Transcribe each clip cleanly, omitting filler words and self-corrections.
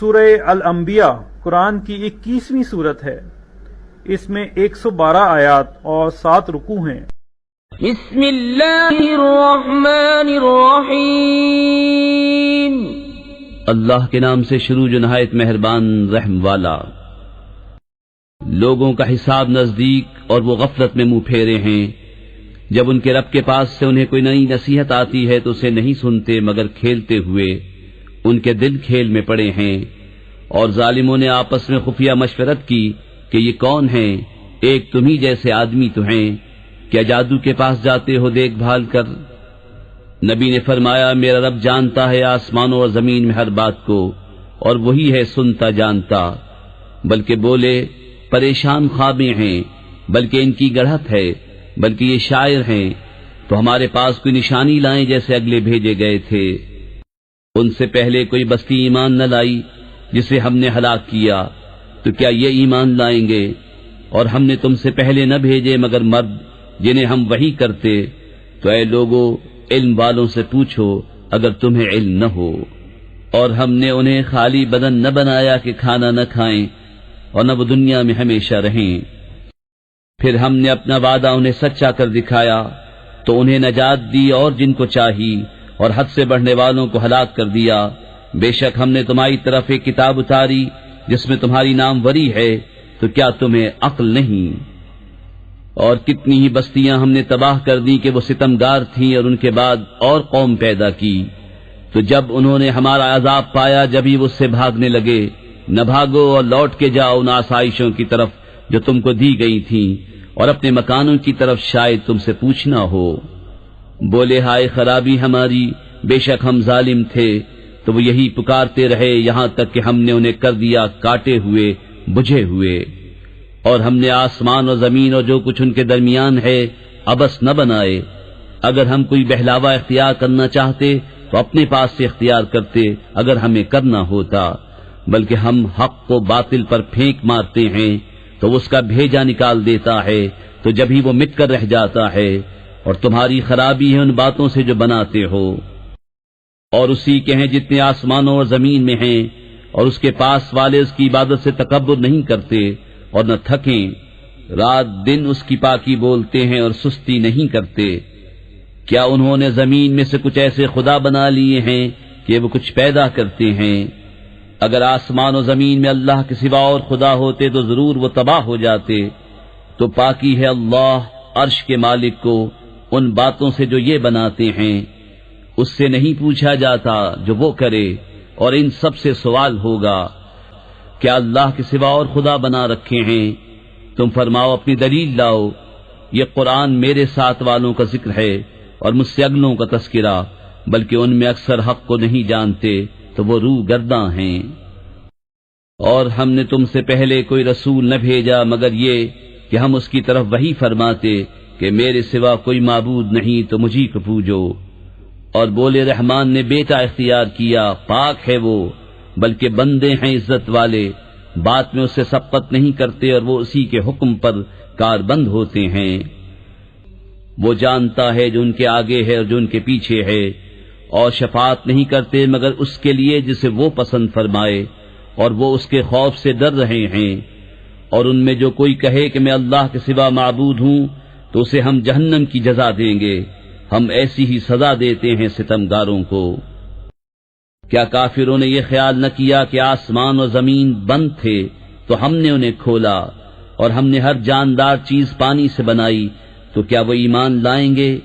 سورہ الانبیاء قرآن کی 21ویں صورت ہے۔ اس میں 112 آیات اور 7 رکوع ہیں۔ بسم اللہ الرحمن الرحیم، اللہ کے نام سے شروع جو نہایت مہربان رحم والا۔ لوگوں کا حساب نزدیک اور وہ غفلت میں منہ پھیرے ہیں۔ جب ان کے رب کے پاس سے انہیں کوئی نئی نصیحت آتی ہے تو اسے نہیں سنتے مگر کھیلتے ہوئے۔ ان کے دل کھیل میں پڑے ہیں۔ اور ظالموں نے آپس میں خفیہ مشورت کی کہ یہ کون ہیں؟ ایک تمہیں جیسے آدمی تو ہیں، کیا جادو کے پاس جاتے ہو دیکھ بھال کر؟ نبی نے فرمایا میرا رب جانتا ہے آسمانوں اور زمین میں ہر بات کو، اور وہی ہے سنتا جانتا۔ بلکہ بولے پریشان خوابیں ہیں، بلکہ ان کی گڑھت ہے، بلکہ یہ شاعر ہیں، تو ہمارے پاس کوئی نشانی لائیں جیسے اگلے بھیجے گئے تھے۔ ان سے پہلے کوئی بستی ایمان نہ لائی جسے ہم نے ہلاک کیا، تو کیا یہ ایمان لائیں گے؟ اور ہم نے تم سے پہلے نہ بھیجے مگر مرد جنہیں ہم وحی کرتے۔ تو اے لوگو علم والوں سے پوچھو اگر تمہیں علم نہ ہو۔ اور ہم نے انہیں خالی بدن نہ بنایا کہ کھانا نہ کھائیں اور نہ وہ دنیا میں ہمیشہ رہیں۔ پھر ہم نے اپنا وعدہ انہیں سچا کر دکھایا تو انہیں نجات دی اور جن کو چاہی، اور حد سے بڑھنے والوں کو ہلاک کر دیا۔ بے شک ہم نے تمہاری طرف ایک کتاب اتاری جس میں تمہاری ناموری ہے، تو کیا تمہیں عقل نہیں؟ اور کتنی ہی بستیاں ہم نے تباہ کر دی کہ وہ ستمگار تھیں، اور ان کے بعد اور قوم پیدا کی۔ تو جب انہوں نے ہمارا عذاب پایا جبھی وہ اس سے بھاگنے لگے۔ نہ بھاگو اور لوٹ کے جاؤ ان آسائشوں کی طرف جو تم کو دی گئی تھیں، اور اپنے مکانوں کی طرف شاید تم سے پوچھنا ہو۔ بولے ہائے خرابی ہماری، بے شک ہم ظالم تھے۔ تو وہ یہی پکارتے رہے یہاں تک کہ ہم نے انہیں کر دیا کاٹے ہوئے، بجھے ہوئے۔ اور ہم نے آسمان اور زمین اور جو کچھ ان کے درمیان ہے عبث نہ بنائے۔ اگر ہم کوئی بہلاوا اختیار کرنا چاہتے تو اپنے پاس سے اختیار کرتے اگر ہمیں کرنا ہوتا، بلکہ ہم حق کو باطل پر پھینک مارتے ہیں تو اس کا بھیجا نکال دیتا ہے، تو جبھی وہ مٹ کر رہ جاتا ہے۔ اور تمہاری خرابی ہے ان باتوں سے جو بناتے ہو۔ اور اسی کے ہیں جتنے آسمانوں اور زمین میں ہیں، اور اس کے پاس والے اس کی عبادت سے تکبر نہیں کرتے اور نہ تھکیں۔ رات دن اس کی پاکی بولتے ہیں اور سستی نہیں کرتے۔ کیا انہوں نے زمین میں سے کچھ ایسے خدا بنا لیے ہیں کہ وہ کچھ پیدا کرتے ہیں؟ اگر آسمان و زمین میں اللہ کے سوا اور خدا ہوتے تو ضرور وہ تباہ ہو جاتے۔ تو پاکی ہے اللہ عرش کے مالک کو ان باتوں سے جو یہ بناتے ہیں۔ اس سے نہیں پوچھا جاتا جو وہ کرے، اور ان سب سے سوال ہوگا۔ کیا اللہ کے سوا اور خدا بنا رکھے ہیں؟ تم فرماؤ اپنی دلیل لاؤ۔ یہ قرآن میرے ساتھ والوں کا ذکر ہے اور مجھ سے اگلوں کا تذکرہ، بلکہ ان میں اکثر حق کو نہیں جانتے تو وہ روح گرداں ہیں۔ اور ہم نے تم سے پہلے کوئی رسول نہ بھیجا مگر یہ کہ ہم اس کی طرف وحی فرماتے کہ میرے سوا کوئی معبود نہیں تو مجھی کو پوجو۔ اور بولے رحمان نے بیٹا اختیار کیا، پاک ہے وہ، بلکہ بندے ہیں عزت والے، بات میں اس سے سبقت نہیں کرتے اور وہ اسی کے حکم پر کاربند ہوتے ہیں۔ وہ جانتا ہے جو ان کے آگے ہے اور جو ان کے پیچھے ہے، اور شفاعت نہیں کرتے مگر اس کے لیے جسے وہ پسند فرمائے، اور وہ اس کے خوف سے ڈر رہے ہیں۔ اور ان میں جو کوئی کہے کہ میں اللہ کے سوا معبود ہوں تو اسے ہم جہنم کی جزا دیں گے، ہم ایسی ہی سزا دیتے ہیں ستمگاروں کو۔ کیا کافروں نے یہ خیال نہ کیا کہ آسمان اور زمین بند تھے تو ہم نے انہیں کھولا، اور ہم نے ہر جاندار چیز پانی سے بنائی، تو کیا وہ ایمان لائیں گے؟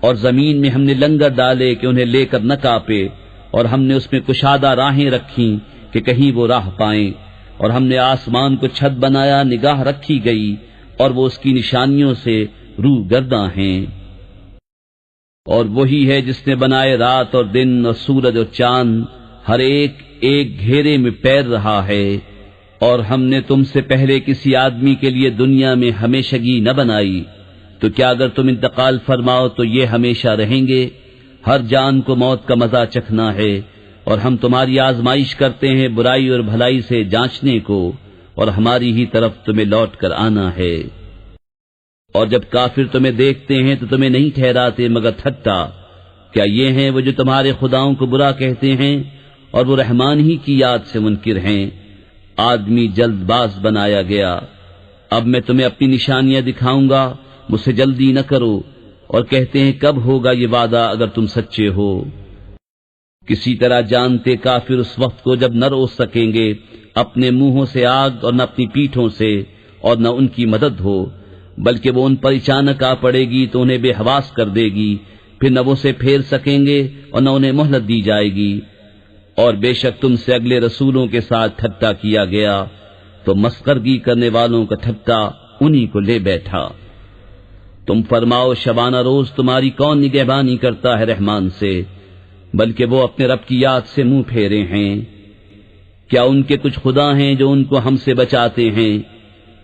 اور زمین میں ہم نے لنگر ڈالے کہ انہیں لے کر نہ کاپے، اور ہم نے اس میں کشادہ راہیں رکھیں کہ کہیں وہ راہ پائیں، اور ہم نے آسمان کو چھت بنایا نگاہ رکھی گئی، اور وہ اس کی نشانیوں سے روح گرداں ہیں۔ اور وہی ہے جس نے بنائے رات اور دن اور سورج اور چاند، ہر ایک ایک گھیرے میں پیر رہا ہے۔ اور ہم نے تم سے پہلے کسی آدمی کے لیے دنیا میں ہمیشگی نہ بنائی، تو کیا اگر تم انتقال فرماؤ تو یہ ہمیشہ رہیں گے؟ ہر جان کو موت کا مزہ چکھنا ہے، اور ہم تمہاری آزمائش کرتے ہیں برائی اور بھلائی سے جانچنے کو، اور ہماری ہی طرف تمہیں لوٹ کر آنا ہے۔ اور جب کافر تمہیں دیکھتے ہیں تو تمہیں نہیں ٹھہراتے مگر ٹھٹا۔ کیا یہ ہیں وہ جو تمہارے خداؤں کو برا کہتے ہیں اور وہ رحمان ہی کی یاد سے منکر ہیں۔ آدمی جلد باز بنایا گیا۔ اب میں تمہیں اپنی نشانیاں دکھاؤں گا، مجھ سے جلدی نہ کرو۔ اور کہتے ہیں کب ہوگا یہ وعدہ اگر تم سچے ہو؟ کسی طرح جانتے کافر اس وقت کو جب نہ روک سکیں گے اپنے منہوں سے آگ اور نہ اپنی پیٹھوں سے، اور نہ ان کی مدد ہو، بلکہ وہ ان پر اچانک آ پڑے گی تو انہیں بے حواس کر دے گی، پھر نہ وہ اسے پھیر سکیں گے اور نہ انہیں مہلت دی جائے گی۔ اور بے شک تم سے اگلے رسولوں کے ساتھ ٹھٹا کیا گیا، تو مسخرگی کرنے والوں کا ٹھٹا انہی کو لے بیٹھا۔ تم فرماؤ شبانہ روز تمہاری کون نگہبانی کرتا ہے رحمان سے، بلکہ وہ اپنے رب کی یاد سے منہ پھیرے ہیں۔ کیا ان کے کچھ خدا ہیں جو ان کو ہم سے بچاتے ہیں؟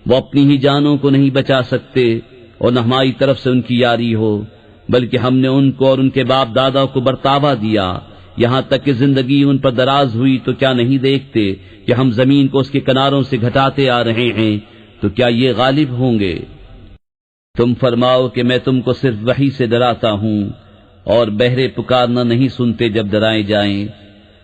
وہ اپنی ہی جانوں کو نہیں بچا سکتے، اور نہ ہماری طرف سے ان کی یاری ہو، بلکہ ہم نے ان کو اور ان کے باپ دادا کو برتاوا دیا، یہاں تک کہ زندگی ان پر دراز ہوئی تو کیا نہیں دیکھتے کہ ہم زمین کو اس کے کناروں سے گھٹاتے آ رہے ہیں، تو کیا یہ غالب ہوں گے؟ تم فرماؤ کہ میں تم کو صرف وحی سے ڈراتا ہوں، اور بہرے پکارنا نہیں سنتے جب ڈرائے جائیں۔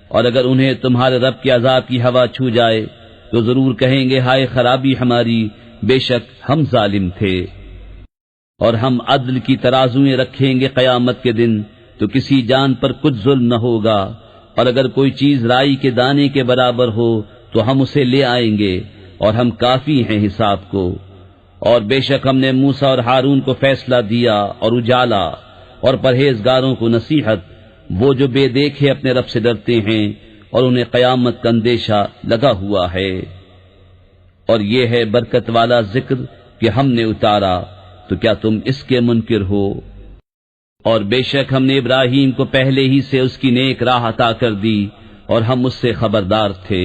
اور اگر انہیں تمہارے رب کے عذاب کی ہوا چھو جائے تو ضرور کہیں گے ہائے خرابی ہماری، بے شک ہم ظالم تھے۔ اور ہم عدل کی ترازویں رکھیں گے قیامت کے دن، تو کسی جان پر کچھ ظلم نہ ہوگا، اور اگر کوئی چیز رائی کے دانے کے برابر ہو تو ہم اسے لے آئیں گے، اور ہم کافی ہیں حساب کو۔ اور بے شک ہم نے موسیٰ اور ہارون کو فیصلہ دیا اور اجالا، اور پرہیزگاروں کو نصیحت، وہ جو بے دیکھے اپنے رب سے ڈرتے ہیں اور انہیں قیامت کا اندیشہ لگا ہوا ہے۔ اور یہ ہے برکت والا ذکر کہ ہم نے اتارا، تو کیا تم اس کے منکر ہو؟ اور بے شک ہم نے ابراہیم کو پہلے ہی سے اس کی نیک راہ عطا کر دی، اور ہم اس سے خبردار تھے۔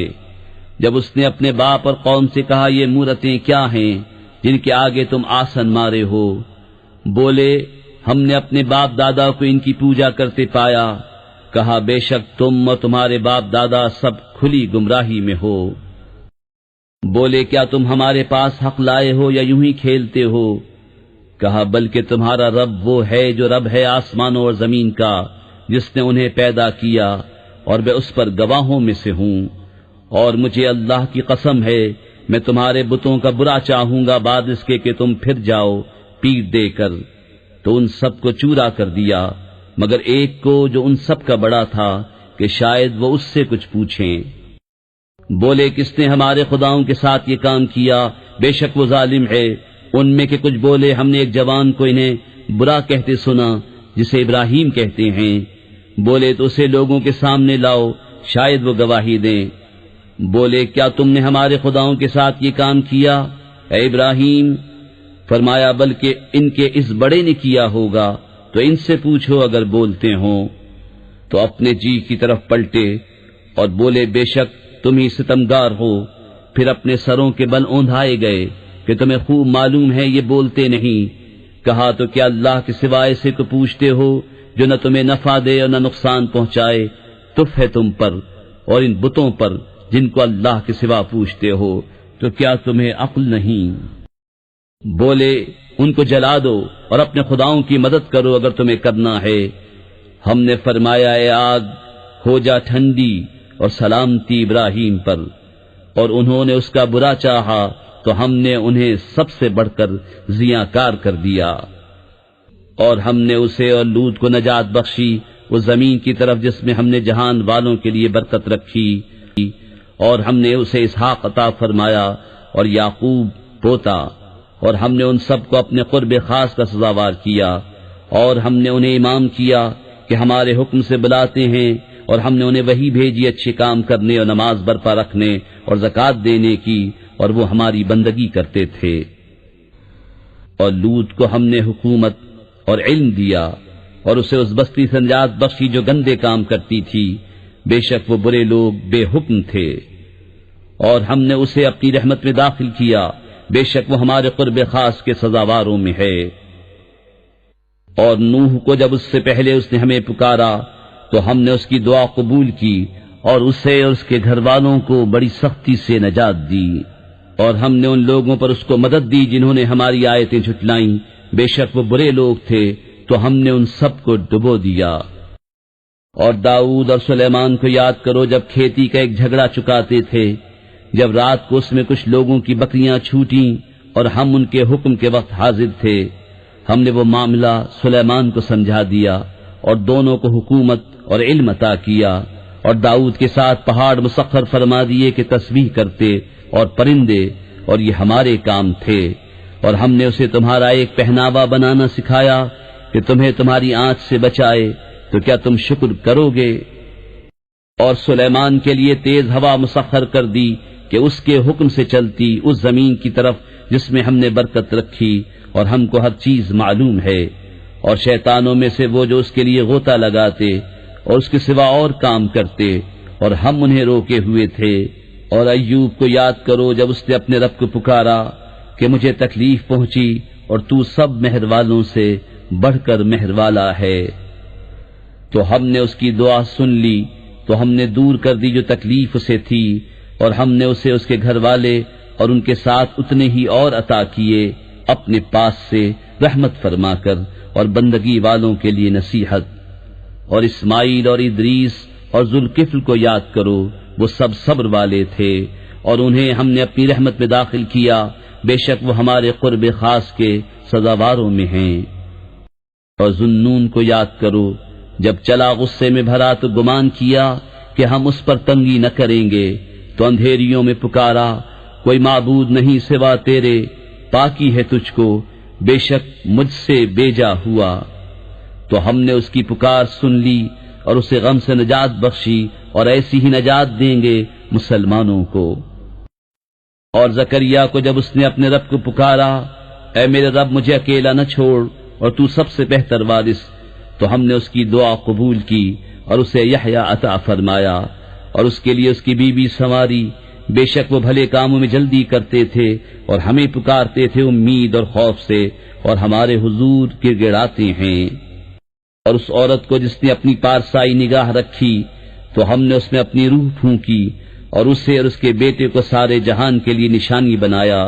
جب اس نے اپنے باپ اور قوم سے کہا یہ مورتیں کیا ہیں جن کے آگے تم آسن مارے ہو؟ بولے ہم نے اپنے باپ دادا کو ان کی پوجا کرتے پایا۔ کہا بے شک تم اور تمہارے باپ دادا سب کھلی گمراہی میں ہو۔ بولے کیا تم ہمارے پاس حق لائے ہو یا یوں ہی کھیلتے ہو؟ کہا بلکہ تمہارا رب وہ ہے جو رب ہے آسمانوں اور زمین کا، جس نے انہیں پیدا کیا، اور میں اس پر گواہوں میں سے ہوں۔ اور مجھے اللہ کی قسم ہے میں تمہارے بتوں کا برا چاہوں گا بعد اس کے کہ تم پھر جاؤ پیٹ دے کر۔ تو ان سب کو چورا کر دیا مگر ایک کو جو ان سب کا بڑا تھا کہ شاید وہ اس سے کچھ پوچھیں۔ بولے کس نے ہمارے خداؤں کے ساتھ یہ کام کیا؟ بے شک وہ ظالم ہے۔ ان میں کے کچھ بولے ہم نے ایک جوان کو انہیں برا کہتے سنا جسے ابراہیم کہتے ہیں۔ بولے تو اسے لوگوں کے سامنے لاؤ شاید وہ گواہی دیں۔ بولے کیا تم نے ہمارے خداؤں کے ساتھ یہ کام کیا اے ابراہیم؟ فرمایا بلکہ ان کے اس بڑے نے کیا ہوگا، تو ان سے پوچھو اگر بولتے ہوں۔ تو اپنے جی کی طرف پلٹے اور بولے بے شک تم ہی ستمگار ہو۔ پھر اپنے سروں کے بل اوندھائے گئے کہ تمہیں خوب معلوم ہے یہ بولتے نہیں۔ کہا تو کیا اللہ کے سوائے سے کو پوچھتے ہو جو نہ تمہیں نفع دے اور نہ نقصان پہنچائے؟ تف ہے تم پر اور ان بتوں پر جن کو اللہ کے سوا پوچھتے ہو، تو کیا تمہیں عقل نہیں؟ بولے ان کو جلا دو اور اپنے خداؤں کی مدد کرو اگر تمہیں کرنا ہے۔ ہم نے فرمایا اے آگ ہو جا ٹھنڈی اور سلامتی ابراہیم پر، اور انہوں نے اس کا برا چاہا تو ہم نے انہیں سب سے بڑھ کر زیاں کار کر دیا۔ اور ہم نے اسے اور لوط کو نجات بخشی اس زمین کی طرف جس میں ہم نے جہان والوں کے لیے برکت رکھی، اور ہم نے اسے اسحاق عطا فرمایا اور یعقوب پوتا، اور ہم نے ان سب کو اپنے قرب خاص کا سزاوار کیا، اور ہم نے انہیں امام کیا کہ ہمارے حکم سے بلاتے ہیں، اور ہم نے انہیں وحی بھیجی اچھے کام کرنے اور نماز برپا رکھنے اور زکوٰۃ دینے کی، اور وہ ہماری بندگی کرتے تھے۔ اور لوط کو ہم نے حکومت اور علم دیا اور اسے اس بستی سے نجات بخشی جو گندے کام کرتی تھی، بے شک وہ برے لوگ بے حکم تھے۔ اور ہم نے اسے اپنی رحمت میں داخل کیا، بے شک وہ ہمارے قرب خاص کے سزاواروں میں ہے۔ اور نوح کو جب اس سے پہلے اس نے ہمیں پکارا تو ہم نے اس کی دعا قبول کی اور اسے اور اس کے گھر والوں کو بڑی سختی سے نجات دی۔ اور ہم نے ان لوگوں پر اس کو مدد دی جنہوں نے ہماری آیتیں جھٹلائیں، بے شک وہ برے لوگ تھے، تو ہم نے ان سب کو ڈبو دیا۔ اور داؤد اور سلیمان کو یاد کرو جب کھیتی کا ایک جھگڑا چکاتے تھے، جب رات کو اس میں کچھ لوگوں کی بکریاں چھوٹیں اور ہم ان کے حکم کے وقت حاضر تھے، ہم نے وہ معاملہ سلیمان کو سمجھا دیا اور دونوں کو حکومت اور علم عطا کیا، اور داؤد کے ساتھ پہاڑ مسخر فرما دیے کہ تسبیح کرتے اور پرندے، اور یہ ہمارے کام تھے، اور ہم نے اسے تمہارا ایک پہناوا بنانا سکھایا کہ تمہیں تمہاری آنچ سے بچائے، تو کیا تم شکر کرو گے؟ اور سلیمان کے لیے تیز ہوا مسخر کر دی کہ اس کے حکم سے چلتی اس زمین کی طرف جس میں ہم نے برکت رکھی، اور ہم کو ہر چیز معلوم ہے، اور شیطانوں میں سے وہ جو اس کے لیے غوطہ لگاتے اور اس کے سوا اور کام کرتے، اور ہم انہیں روکے ہوئے تھے۔ اور ایوب کو یاد کرو جب اس نے اپنے رب کو پکارا کہ مجھے تکلیف پہنچی، اور تو سب مہر والوں سے بڑھ کر مہر والا ہے، تو ہم نے اس کی دعا سن لی، تو ہم نے دور کر دی جو تکلیف اسے تھی، اور ہم نے اسے اس کے گھر والے اور ان کے ساتھ اتنے ہی اور عطا کیے اپنے پاس سے رحمت فرما کر اور بندگی والوں کے لیے نصیحت۔ اور اسماعیل اور ادریس اور ذوالکفل کو یاد کرو، وہ سب صبر والے تھے، اور انہیں ہم نے اپنی رحمت میں داخل کیا، بے شک وہ ہمارے قرب خاص کے سزاواروں میں ہیں۔ اور ذوالنون کو یاد کرو جب چلا غصے میں بھرا تو گمان کیا کہ ہم اس پر تنگی نہ کریں گے، تو اندھیریوں میں پکارا کوئی معبود نہیں سوا تیرے، پاکی ہے تجھ کو، بے شک مجھ سے بیجا ہوا، تو ہم نے اس کی پکار سن لی اور اسے غم سے نجات بخشی، اور ایسی ہی نجات دیں گے مسلمانوں کو۔ اور زکریا کو جب اس نے اپنے رب کو پکارا، اے میرے رب مجھے اکیلا نہ چھوڑ اور تو سب سے بہتر وارث، تو ہم نے اس کی دعا قبول کی اور اسے یحییٰ عطا فرمایا، اور اس کے لیے اس کی بیوی سنواری، بے شک وہ بھلے کاموں میں جلدی کرتے تھے اور ہمیں پکارتے تھے امید اور خوف سے، اور ہمارے حضور گر گڑاتے ہیں۔ اور اس عورت کو جس نے اپنی پارسائی نگاہ رکھی تو ہم نے اس میں اپنی روح پھونکی، اور اسے اور اس کے بیٹے کو سارے جہان کے لیے نشانی بنایا،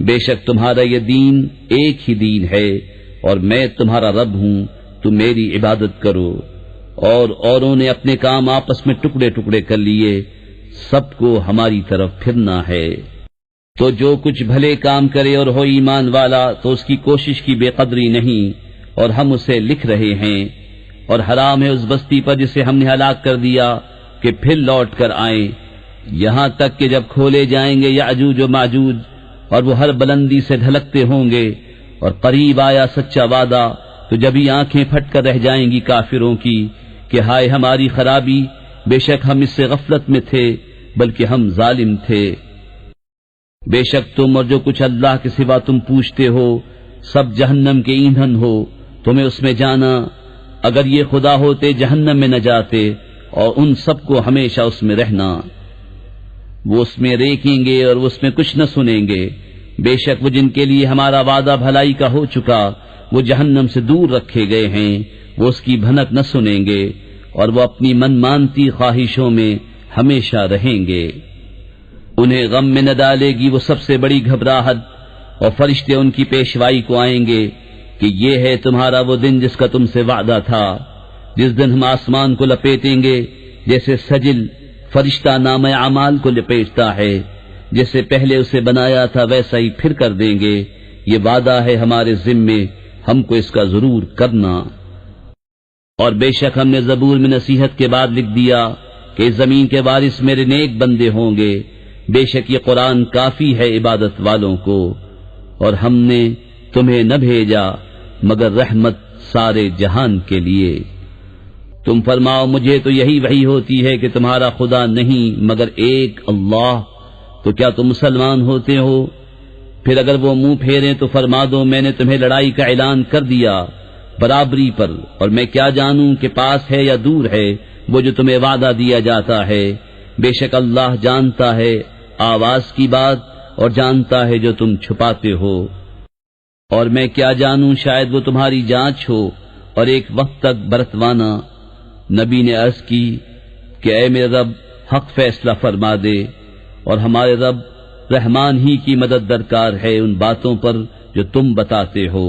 بے شک تمہارا یہ دین ایک ہی دین ہے، اور میں تمہارا رب ہوں، تم میری عبادت کرو۔ اور اوروں نے اپنے کام آپس میں ٹکڑے ٹکڑے کر لیے، سب کو ہماری طرف پھرنا ہے۔ تو جو کچھ بھلے کام کرے اور ہو ایمان والا تو اس کی کوشش کی بے قدری نہیں، اور ہم اسے لکھ رہے ہیں۔ اور حرام ہے اس بستی پر جسے ہم نے ہلاک کر دیا کہ پھر لوٹ کر آئیں، یہاں تک کہ جب کھولے جائیں گے یاجوج و ماجوج، اور وہ ہر بلندی سے ڈھلکتے ہوں گے، اور قریب آیا سچا وعدہ، تو جبھی آنکھیں پھٹ کر رہ جائیں گی کافروں کی کہ ہائے ہماری خرابی، بے شک ہم اس سے غفلت میں تھے، بلکہ ہم ظالم تھے۔ بے شک تم اور جو کچھ اللہ کے سوا تم پوچھتے ہو سب جہنم کے ایندھن ہو، تمہیں اس میں جانا، اگر یہ خدا ہوتے جہنم میں نہ جاتے، اور ان سب کو ہمیشہ اس میں رہنا۔ وہ اس میں ریکیں گے اور وہ اس میں کچھ نہ سنیں گے، بے شک وہ جن کے لیے ہمارا وعدہ بھلائی کا ہو چکا، وہ جہنم سے دور رکھے گئے ہیں، وہ اس کی بھنک نہ سنیں گے، اور وہ اپنی من مانتی خواہشوں میں ہمیشہ رہیں گے۔ انہیں غم میں نہ ڈالے گی وہ سب سے بڑی گھبراہٹ، اور فرشتے ان کی پیشوائی کو آئیں گے کہ یہ ہے تمہارا وہ دن جس کا تم سے وعدہ تھا، جس دن ہم آسمان کو لپیٹیں گے جیسے سجل فرشتہ نامہ اعمال کو لپیٹتا ہے، جیسے پہلے اسے بنایا تھا ویسا ہی پھر کر دیں گے، یہ وعدہ ہے ہمارے ذمے، ہم کو اس کا ضرور کرنا۔ اور بے شک ہم نے زبور میں نصیحت کے بعد لکھ دیا کہ اس زمین کے وارث میرے نیک بندے ہوں گے، بے شک یہ قرآن کافی ہے عبادت والوں کو، اور ہم نے تمہیں نہ بھیجا مگر رحمت سارے جہان کے لیے۔ تم فرماؤ مجھے تو یہی وحی ہوتی ہے کہ تمہارا خدا نہیں مگر ایک اللہ، تو کیا تم مسلمان ہوتے ہو؟ پھر اگر وہ منہ پھیریں تو فرما دو میں نے تمہیں لڑائی کا اعلان کر دیا برابری پر، اور میں کیا جانوں کہ پاس ہے یا دور ہے وہ جو تمہیں وعدہ دیا جاتا ہے، بے شک اللہ جانتا ہے آواز کی بات اور جانتا ہے جو تم چھپاتے ہو۔ اور میں کیا جانوں شاید وہ تمہاری جانچ ہو اور ایک وقت تک برتوانا۔ نبی نے عرض کی کہ اے میرے رب حق فیصلہ فرما دے، اور ہمارے رب رحمان ہی کی مدد درکار ہے ان باتوں پر جو تم بتاتے ہو۔